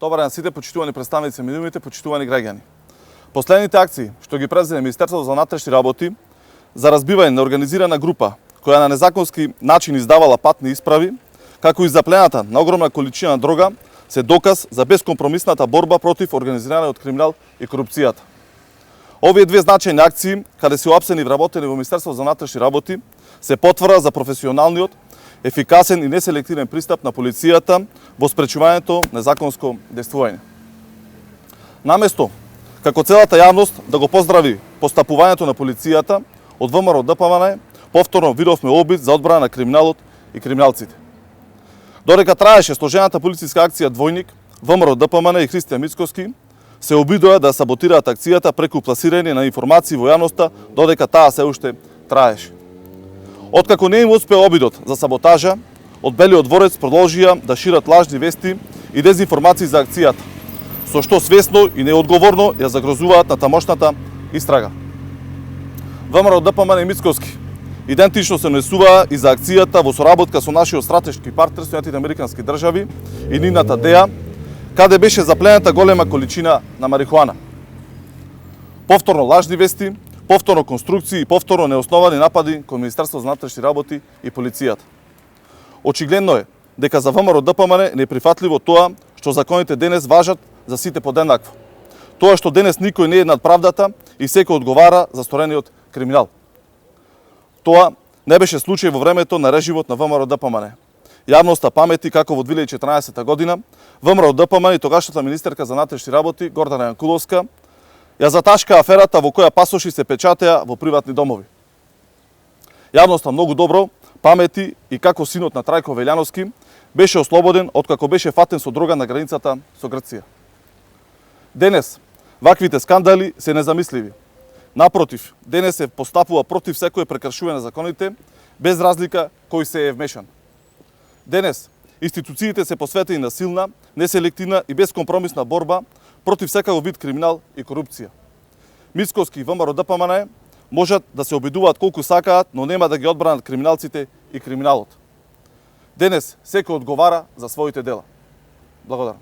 Добар ден сите почитувани представници на медиумите, почитувани граѓани. Последните акции што ги презеде Министерството за внатрешни работи за разбивање на организирана група која на незаконски начин издавала патни исправи, како и заплената на огромна количина дрога, се доказ за бескомпромисната борба против организираниот криминал и корупцијата. Овие две значајни акции, каде се уапсени вработени во Министерството за внатрешни работи, се потврда за професионалниот, ефикасен и неселективен пристап на полицијата во спречувањето незаконско действување. Наместо, како целата јавност да го поздрави постапувањето на полицијата, од ВМРО ДПМН повторно видовме обид за одбрана на криминалот и криминалците. Додека траеше сложената полициска акција Двојник, ВМРО ДПМН и Христијан Мицкоски се обидоа да саботираат акцијата преку пласирање на информации во јавноста, додека таа се уште траеше. Откако не им успеа обидот за саботажа, од Белиот дворец продолжија да шират лажни вести и дезинформации за акцијата, со што свесно и неодговорно ја загрозуваат на тамошната истрага. ВМРО ДПМН и Мицкоски идентично се несуваа и за акцијата во соработка со нашиот стратешки партнер Соединетите Американски држави и нивната ДЕА, каде беше заплената голема количина на марихуана. Повторно лажни вести, повторно конструкции и повторно неосновани напади кон Министерството за внатрешни работи и полицијата. Очигледно е дека за ВМРО ДПМН е неприфатливо тоа што законите денес важат за сите подеднакво. Тоа што денес никој не е над правдата и секој одговара за сторениот криминал. Тоа не беше случај во времето на режимот на ВМРО ДПМН. Јавноста памети како во 2014 година ВМРО ДПМН и тогашната министерка за внатрешни работи Гордана Јанкуловска ја заташка аферата во која пасоши се печатеа во приватни домови. Јавноста многу добро памети и како синот на Трајко Велјановски беше ослободен откако беше фатен со дрога на границата со Грција. Денес ваквите скандали се незамисливи. Напротив, денес се постапува против секој прекршување на законите, без разлика кој се е вмешан. Денес институциите се посветени на силна, неселективна и бескомпромисна борба против секаков вид криминал и корупција. Мицкоски и ВМРО ДПМН можат да се обидуваат колку сакаат, но нема да ги одбранат криминалците и криминалот. Денес секој одговара за своите дела. Благодарам.